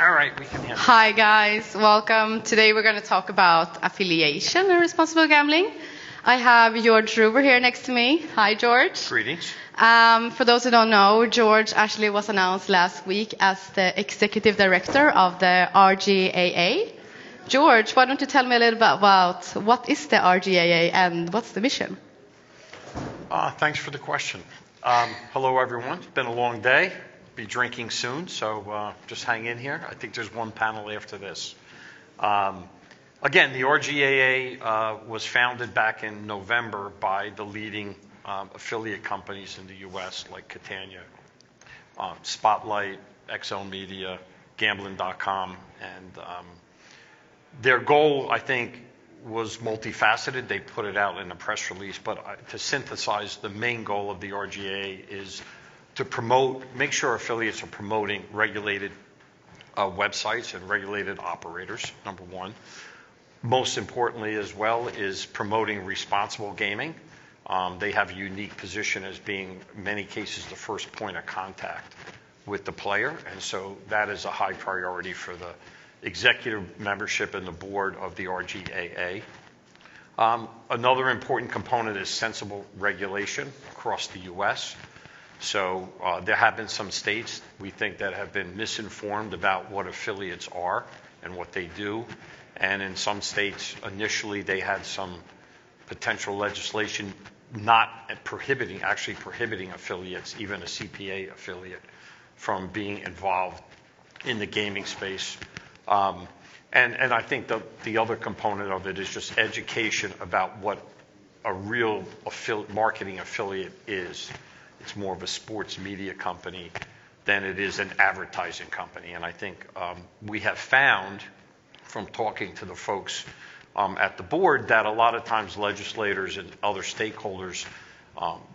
All right, we can handle it. Hi guys, welcome. Today we're going to talk about affiliation and responsible gambling. I have George Rover here next to me. Hi George. Greetings. For those who don't know, George actually was announced last week as the executive director of the RGAA. George, why don't you tell me a little bit about what is the RGAA and what's the mission? Thanks for the question. Hello everyone. It's been a long day. Be drinking soon, so just hang in here. I think there's one panel after this. Again, the RGAA was founded back in November by the leading affiliate companies in the U.S. like Catie, Spotlight, XL Media, Gambling.com, and their goal, I think, was multifaceted. They put it out in a press release, but to synthesize, the main goal of the RGA is to promote, make sure affiliates are promoting regulated websites and regulated operators, number one. Most importantly as well is promoting responsible gaming. They have a unique position as being, in many cases, the first point of contact with the player, and so that is a high priority for the executive membership and the board of the RGAA. Another important component is sensible regulation across the U.S. So there have been some states, we think, that have been misinformed about what affiliates are and what they do. And in some states, initially, they had some potential legislation not prohibiting, actually prohibiting affiliates, even a CPA affiliate, from being involved in the gaming space. And I think the other component of it is just education about what a real marketing affiliate is. It's more of a sports media company than it is an advertising company. And I think we have found from talking to the folks at the board that a lot of times legislators and other stakeholders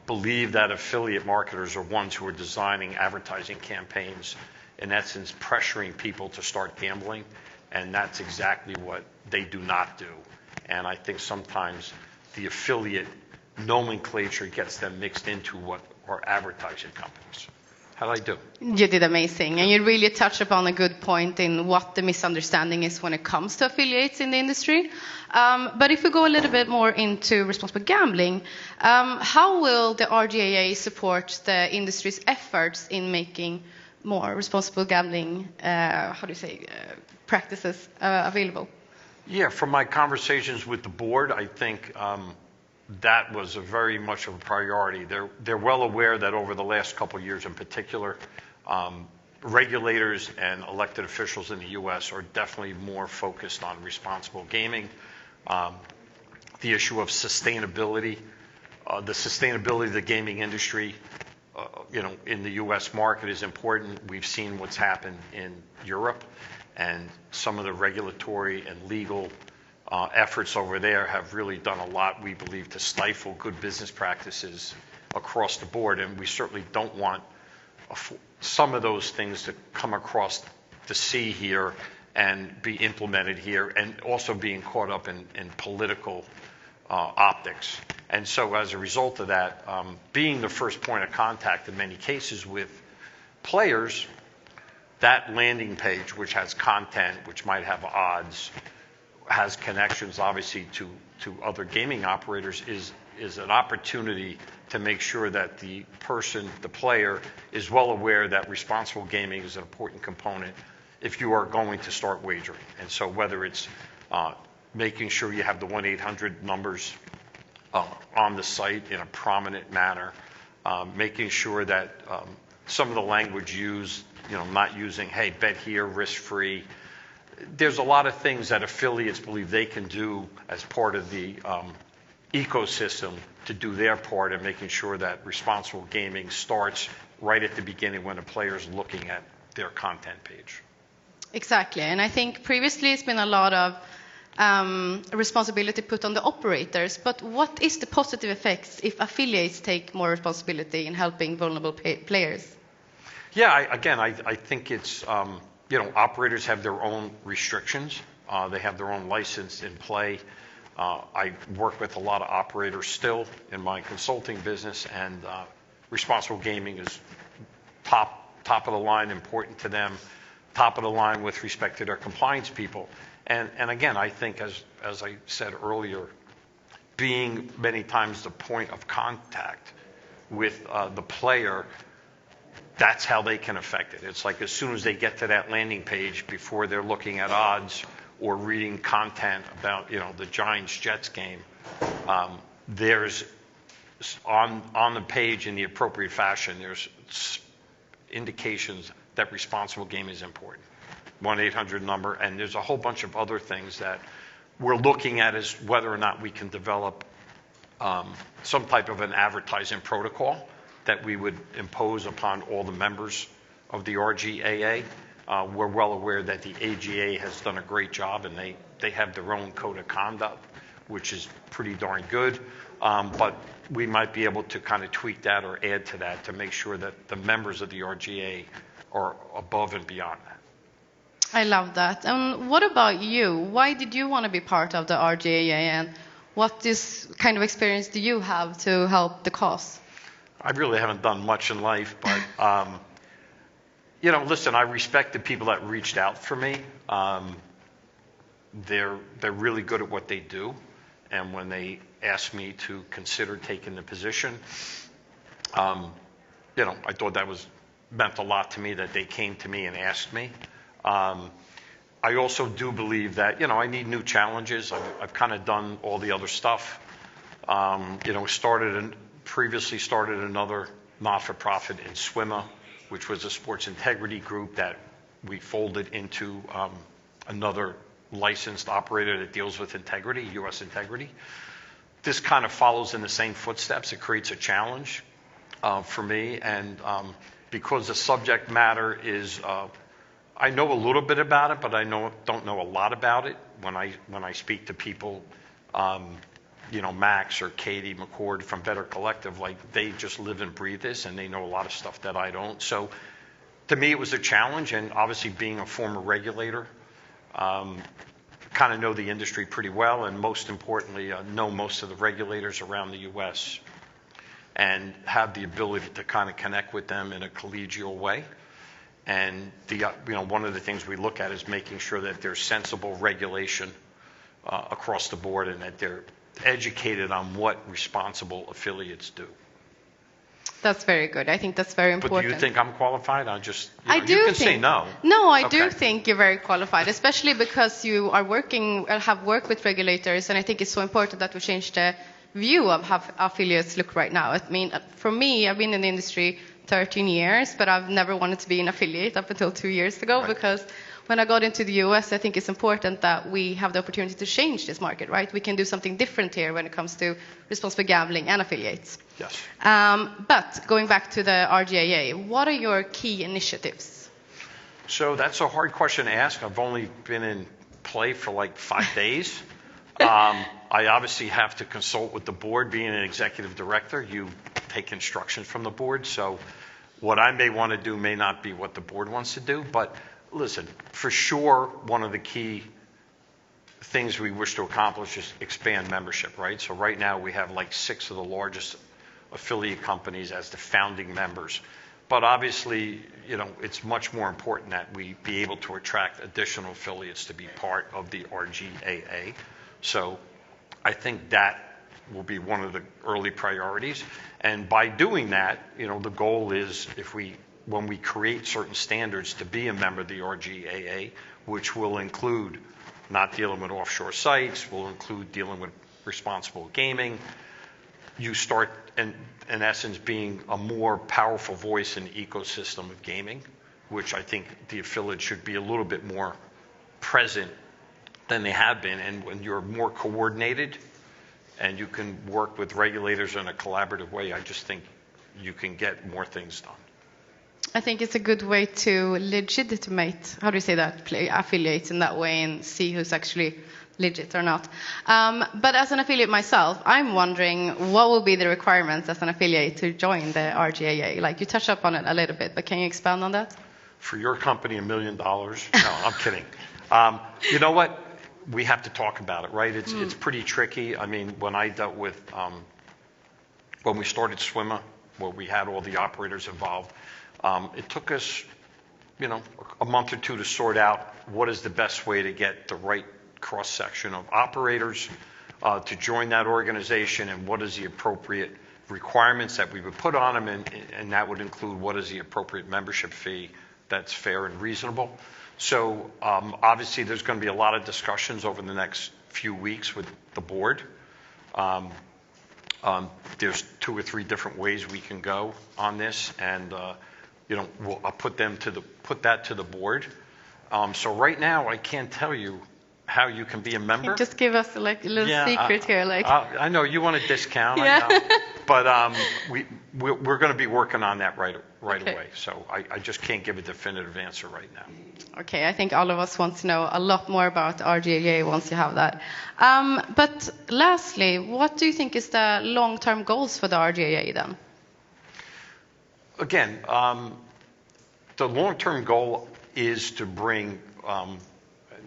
believe that affiliate marketers are ones who are designing advertising campaigns, in essence pressuring people to start gambling, and that's exactly what they do not do. And I think sometimes the affiliate nomenclature gets them mixed into what are advertising companies. How did I do? You did amazing, and you really touched upon a good point in what the misunderstanding is when it comes to affiliates in the industry. But if we go a little bit more into responsible gambling, how will the RGAA support the industry's efforts in making more responsible gambling, practices available? Yeah, from my conversations with the board, I think that was very much of a priority. They're well aware that over the last couple of years in particular, regulators and elected officials in the U.S. are definitely more focused on responsible gaming. The issue of sustainability, the sustainability of the gaming industry, in the U.S. market is important. We've seen what's happened in Europe, and some of the regulatory and legal efforts over there have really done a lot, we believe, to stifle good business practices across the board. And we certainly don't want some of those things to come across the sea here and be implemented here, and also being caught up in political optics. And so as a result of that, being the first point of contact in many cases with players, that landing page, which has content, which might have odds, has connections obviously to other gaming operators, is an opportunity to make sure that the player is well aware that responsible gaming is an important component if you are going to start wagering. And so whether it's making sure you have the 1-800 numbers on the site in a prominent manner, making sure that some of the language used, not using, hey, bet here, risk-free. There's a lot of things that affiliates believe they can do as part of the ecosystem to do their part in making sure that responsible gaming starts right at the beginning when a player is looking at their content page. Exactly, and I think previously it's been a lot of responsibility put on the operators, but what is the positive effects if affiliates take more responsibility in helping vulnerable players? Yeah, I think it's, operators have their own restrictions. They have their own license in play. I work with a lot of operators still in my consulting business, and responsible gaming is top of the line, important to them. top of the line with respect to their compliance people. And again, I think, as I said earlier, being many times the point of contact with the player, that's how they can affect it. It's like as soon as they get to that landing page, before they're looking at odds or reading content about, the Giants-Jets game, there's on the page in the appropriate fashion, there's indications that responsible gaming is important. 1-800 number, and there's a whole bunch of other things that we're looking at as whether or not we can develop some type of an advertising protocol that we would impose upon all the members of the RGAA. We're well aware that the AGA has done a great job, and they have their own code of conduct, which is pretty darn good. But we might be able to kind of tweak that or add to that to make sure that the members of the RGA are above and beyond that. I love that. And what about you? Why did you want to be part of the RGAA, and what kind of experience do you have to help the cause? I really haven't done much in life, but listen, I respect the people that reached out for me. They're really good at what they do, and when they asked me to consider taking the position, I thought that meant a lot to me that they came to me and asked me. I also do believe that, I need new challenges. I've kind of done all the other stuff. Previously started another not-for-profit in SWIMA, which was a sports integrity group that we folded into another licensed operator that deals with integrity, U.S. integrity. This kind of follows in the same footsteps. It creates a challenge for me, and because the subject matter is, I know a little bit about it, but I don't know a lot about it. When I speak to people, Max or Catie McCord from Better Collective, like they just live and breathe this, and they know a lot of stuff that I don't. So to me, it was a challenge, and obviously being a former regulator, kind of know the industry pretty well, and most importantly, know most of the regulators around the U.S. and have the ability to kind of connect with them in a collegial way. And one of the things we look at is making sure that there's sensible regulation across the board, and that they're educated on what responsible affiliates do. That's very good. I think that's very important. But do you think I'm qualified? You can say no. No, I do think you're very qualified, especially because you are have worked with regulators, and I think it's so important that we change the view of how affiliates look right now. I mean, for me, I've been in the industry 13 years, but I've never wanted to be an affiliate up until 2 years ago, right? Because when I got into the US, I think it's important that we have the opportunity to change this market, right? We can do something different here when it comes to responsible gambling and affiliates. Yes. But going back to the RGAA, what are your key initiatives? So that's a hard question to ask. I've only been in play for like 5 days. I obviously have to consult with the board. Being an executive director, you take instructions from the board. So what I may want to do may not be what the board wants to do. But listen, for sure, one of the key things we wish to accomplish is expand membership, right? So right now we have like 6 of the largest affiliate companies as the founding members. But obviously, it's much more important that we be able to attract additional affiliates to be part of the RGAA. So I think that will be one of the early priorities. And by doing that, the goal is when we create certain standards to be a member of the RGAA, which will include not dealing with offshore sites, will include dealing with responsible gaming, you start, in essence, being a more powerful voice in the ecosystem of gaming, which I think the affiliates should be a little bit more present than they have been. And when you're more coordinated and you can work with regulators in a collaborative way, I just think you can get more things done. I think it's a good way to legitimate, how do you say that, play affiliates in that way and see who's actually legit or not. But as an affiliate myself, I'm wondering what will be the requirements as an affiliate to join the RGAA? Like you touched upon it a little bit, but can you expand on that? For your company, $1 million? No, I'm kidding. You know what? We have to talk about it, right? It's pretty tricky. I mean, when I dealt with, when we started SWIMA, where we had all the operators involved, it took us a month or two to sort out what is the best way to get the right cross-section of operators to join that organization, and what is the appropriate requirements that we would put on them, and that would include what is the appropriate membership fee that's fair and reasonable. So obviously there's going to be a lot of discussions over the next few weeks with the board. There's 2 or 3 different ways we can go on this, and I'll put that to the board. So right now I can't tell you how you can be a member. Can you just give us a little secret here, I know you want a discount, yeah. I know, but we're going to be working on that right Okay. away. So I just can't give a definitive answer right now. Okay, I think all of us want to know a lot more about RGA once you have that. But lastly, what do you think is the long-term goals for the RGA then? Again, the long-term goal is to bring,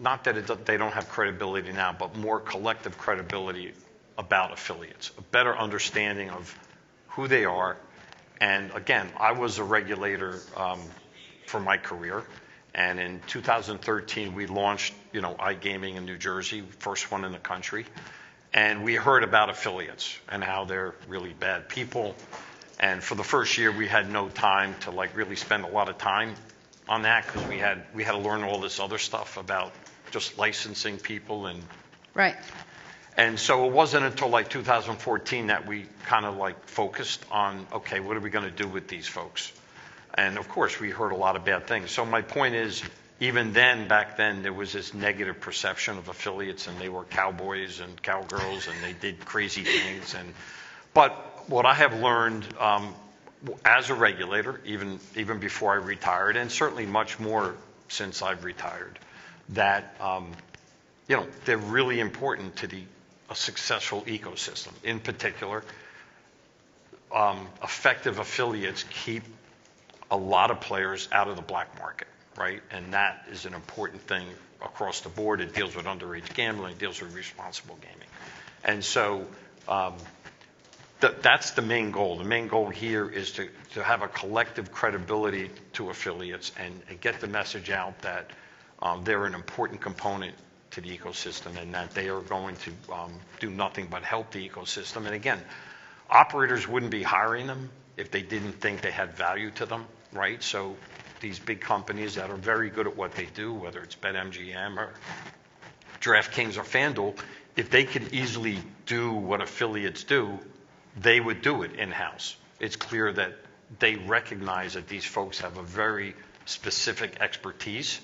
not that they don't have credibility now, but more collective credibility about affiliates, a better understanding of who they are. And again, I was a regulator for my career. And in 2013, we launched, iGaming in New Jersey, first one in the country. And we heard about affiliates and how they're really bad people. And for the first year, we had no time to really spend a lot of time on that, because we had to learn all this other stuff about just licensing people and. Right. And so it wasn't until 2014 that we kind of focused on, okay, what are we going to do with these folks? And of course, we heard a lot of bad things. So my point is, even then, back then, there was this negative perception of affiliates, and they were cowboys and cowgirls, and they did crazy things. But what I have learned as a regulator, even before I retired, and certainly much more since I've retired, that they're really important to a successful ecosystem. In particular, effective affiliates keep a lot of players out of the black market, right? And that is an important thing across the board. It deals with underage gambling, it deals with responsible gaming. And so that's the main goal. The main goal here is to have a collective credibility to affiliates and get the message out that they're an important component to the ecosystem, and that they are going to do nothing but help the ecosystem. And again, operators wouldn't be hiring them if they didn't think they had value to them, right? So these big companies that are very good at what they do, whether it's BetMGM or DraftKings or FanDuel, if they could easily do what affiliates do, they would do it in-house. It's clear that they recognize that these folks have a very specific expertise,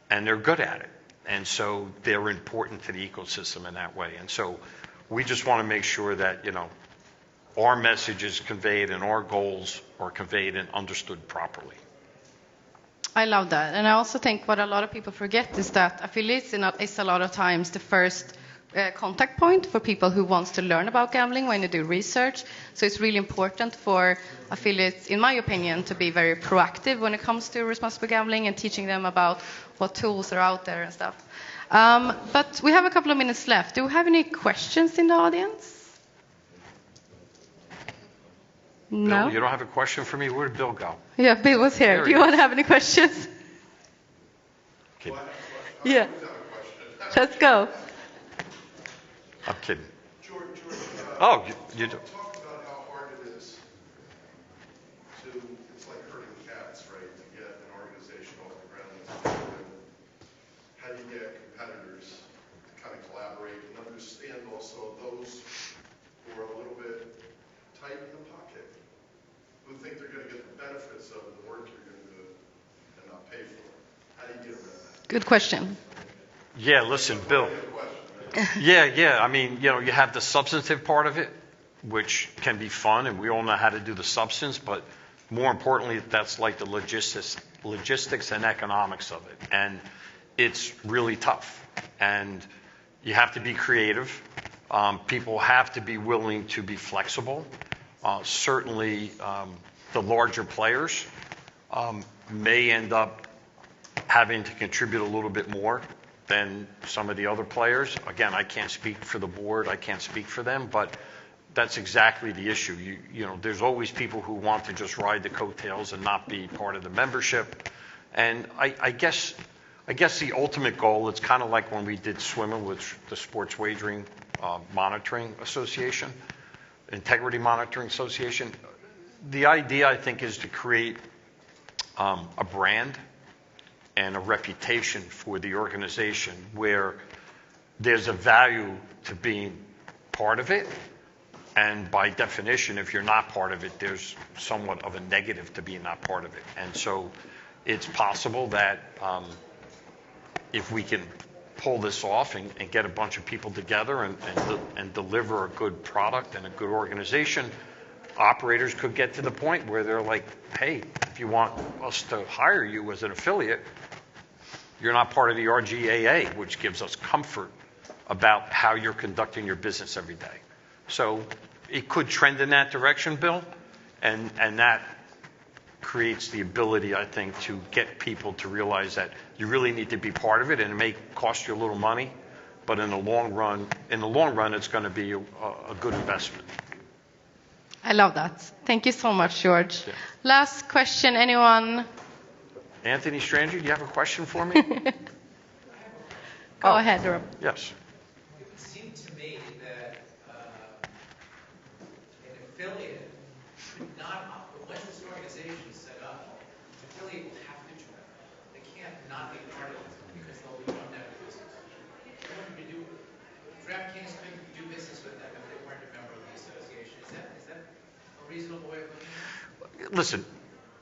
and they're good at it. And so they're important to the ecosystem in that way. And so we just want to make sure that, our message is conveyed and our goals are conveyed and understood properly. I love that. And I also think what a lot of people forget is that affiliates is a lot of times the first contact point for people who wants to learn about gambling when they do research. So it's really important for affiliates, in my opinion, to be very proactive when it comes to responsible gambling and teaching them about what tools are out there and stuff. But we have a couple of minutes left. Do we have any questions in the audience? No? Bill, you don't have a question for me? Where did Bill go? Yeah, Bill was here. There Do you want to have any questions? Okay. Yeah. Let's go. I'm kidding. George, you do. talk about how hard it is it's like herding cats, right, to get an organization off the ground that's good. How do you get competitors to kind of collaborate and understand also those who are a little bit tight in the pocket, who think they're going to get the benefits of the work you're going to do and not pay for it? How do you get around that? Good question. Yeah, listen, Bill. Yeah. I mean, you have the substantive part of it, which can be fun, and we all know how to do the substance, but more importantly, that's like the logistics and economics of it. And it's really tough. And you have to be creative. People have to be willing to be flexible. Certainly, the larger players may end up having to contribute a little bit more than some of the other players. Again, I can't speak for the board. I can't speak for them, but that's exactly the issue. There's always people who want to just ride the coattails and not be part of the membership. And I guess the ultimate goal, it's kind of like when we did swimming with the Sports Wagering Monitoring Association, Integrity Monitoring Association. The idea, I think, is to create a brand and a reputation for the organization where there's a value to being part of it. And by definition, if you're not part of it, there's somewhat of a negative to being not part of it. And so it's possible that if we can pull this off and get a bunch of people together and deliver a good product and a good organization, operators could get to the point where they're like, hey, if you want us to hire you as an affiliate, you're not part of the RGAA, which gives us comfort about how you're conducting your business every day. So it could trend in that direction, Bill, and that creates the ability, I think, to get people to realize that you really need to be part of it, and it may cost you a little money, but in the long run, it's going to be a good investment. I love that. Thank you so much, George. Yeah. Last question, anyone? Anthony Stranger, do you have a question for me? Go ahead, Rob. Yes. It would seem to me that an affiliate could not, once this organization is set up, an affiliate will have to join. They can't not be part of it because they'll be run out of business. DraftKings couldn't do business with them if they weren't a member of the association. Is that a reasonable way of looking at it? Listen,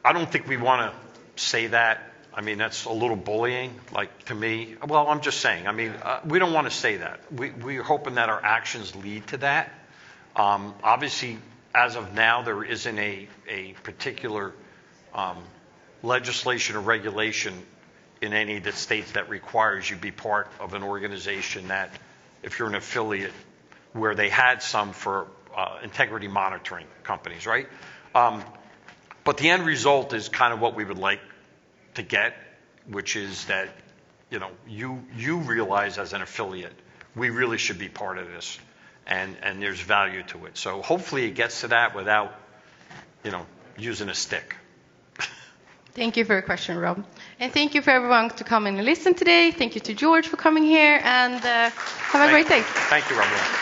I don't think we want to say that. I mean, that's a little bullying, like, to me. Well, I'm just saying. I mean, we don't want to say that. We're hoping that our actions lead to that. Obviously, as of now, there isn't a particular legislation or regulation in any of the states that requires you be part of an organization that, if you're an affiliate, where they had some for integrity monitoring companies, right? But the end result is kind of what we would like to get, which is that, you realize as an affiliate, we really should be part of this, and there's value to it. So hopefully it gets to that without, using a stick. Thank you for your question, Rob. And thank you for everyone to come and listen today. Thank you to George for coming here, and have a great day. Thank you, Rob.